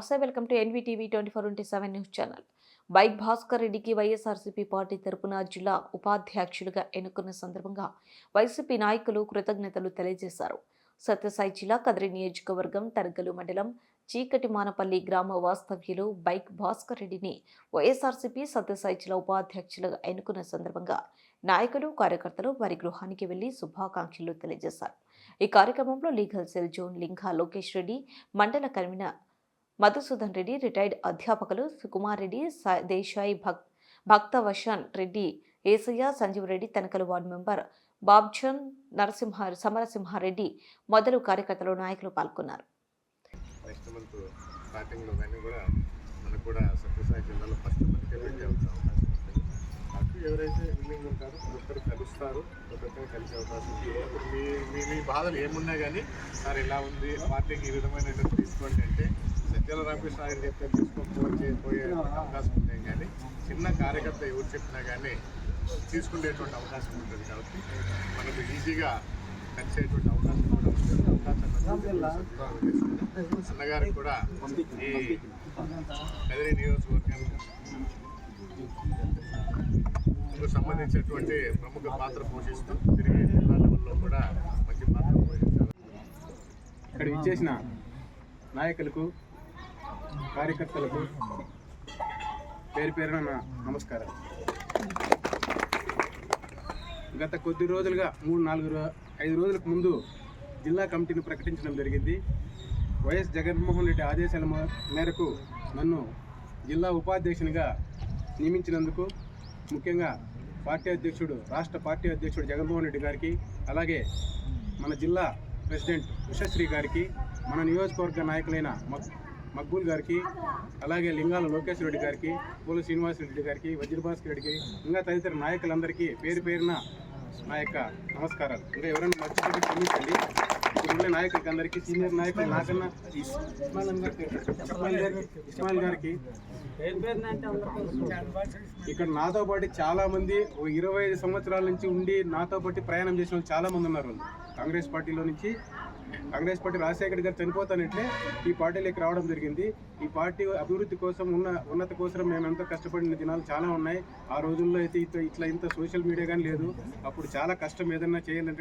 నమస్తే, welcome to NVTV 24/7 news channel. Bike Bhaskar రెడ్డికి YSRCP party తరపున జిల్లా ఉపాధ్యక్షులుగా ఎన్నుకున్న సందర్భంగా వైసీపీ నాయకులు కృతజ్ఞతలు తెలియజేశారు. సత్యసాయి జిల్లా కదిరి నియోజకవర్గం తరగలు మండలం చీకటిమానపల్లి గ్రామ వాస్తవ్యులు బైక్ భాస్కర్ రెడ్డిని వైఎస్ఆర్సీపీ సత్యసాయి జిల్లా ఉపాధ్యక్షులుగా ఎన్నుకున్న సందర్భంగా నాయకులు కార్యకర్తలు వారి గృహానికి వెళ్లి శుభాకాంక్షలు తెలియజేశారు. ఈ కార్యక్రమంలో లీగల్ సెల్ జోన్ లింగా లోకేష్ రెడ్డి, మండల కన్వీనర్ మధుసూదన్ రెడ్డి, రిటైర్డ్ అధ్యాపకులు సుకుమార్ రెడ్డి, దేశాయి భక్తవశన్ రెడ్డి, ఏసయ్య, సంజీవ్ రెడ్డి, తనకలు వార్డు మెంబర్ బాబ్జన్ సమరసింహారెడ్డి మొదలు కార్యకర్తలు నాయకులు పాల్గొన్నారు. ఎవరైతే విల్లింగ్ ఉంటారో ఒక్కరు కలుస్తారు, ఒక్కొక్కరు కలిసే అవకాశం ఉంది. మీ బాధలు ఏమున్నా కానీ సార్ ఇలా ఉంది, పార్టీకి ఈ విధమైనటువంటి తీసుకోండి అంటే సత్యాల రామకృష్ణ ఆయన చెప్తే తీసుకోకపోయే అవకాశం ఉంటాయి. కానీ చిన్న కార్యకర్త ఎవరు చెప్పినా కానీ తీసుకునేటువంటి అవకాశం ఉంటుంది. కాబట్టి మనకు ఈజీగా కలిసేటువంటి అవకాశం కూడా ఉంటుంది. అవకాశం అన్నగారికి కూడా ఈ కదిరి నియోజకవర్గం సంబంధించినటువంటి ప్రముఖ పాత్ర పోషిస్తూ తిరిగి జిల్లా లెవెల్లో కూడా మంచి పాత్ర పోషించారు. ఇక్కడ ఇచ్చేసిన నాయకులకు, కార్యకర్తలకు పేరు పేరున నా నమస్కారం. గత కొద్ది రోజులుగా 3-4-5 రోజులకు ముందు జిల్లా కమిటీని ప్రకటించడం జరిగింది. వైఎస్ జగన్మోహన్ రెడ్డి ఆదేశాల మేరకు నన్ను జిల్లా ఉపాధ్యక్షునిగా నియమించినందుకు ముఖ్యంగా రాష్ట్ర పార్టీ అధ్యక్షుడు జగన్మోహన్ రెడ్డి గారికి, అలాగే మన జిల్లా ప్రెసిడెంట్ ఉషశ్రీ గారికి, మన నియోజకవర్గ నాయకులైన మక్బూల్ గారికి, అలాగే లింగాల లోకేష్ రెడ్డి గారికి, పూల శ్రీనివాస్ రెడ్డి గారికి, వజ్రభాస్కర్ రెడ్డికి, ఇంకా తదితర నాయకులందరికీ పేరు పేరున నా యొక్క నమస్కారాలు. ఇంకా ఎవరైనా మర్చిపోతే క్షమించండి. ఇప్పుడున్న నాయకులకి అందరికీ, సీనియర్ నాయకులు నాకన్నా ఇస్మాయిల్ గారికి, ఇక్కడ నాతో పాటు చాలా మంది 25 సంవత్సరాల నుంచి ఉండి నాతో పాటు ప్రయాణం చేసిన వాళ్ళు చాలా మంది ఉన్నారు. కాంగ్రెస్ పార్టీలో నుంచి, కాంగ్రెస్ పార్టీ రాజశేఖర్ గారు చనిపోతానంటే ఈ పార్టీలోకి రావడం జరిగింది. ఈ పార్టీ అభివృద్ధి కోసం ఉన్నత కోసం మేము ఎంతో కష్టపడిన దినాలు చాలా ఉన్నాయి. ఆ రోజుల్లో అయితే ఇంత సోషల్ మీడియా కానీ లేదు. అప్పుడు చాలా కష్టం ఏదన్నా చేయాలంటే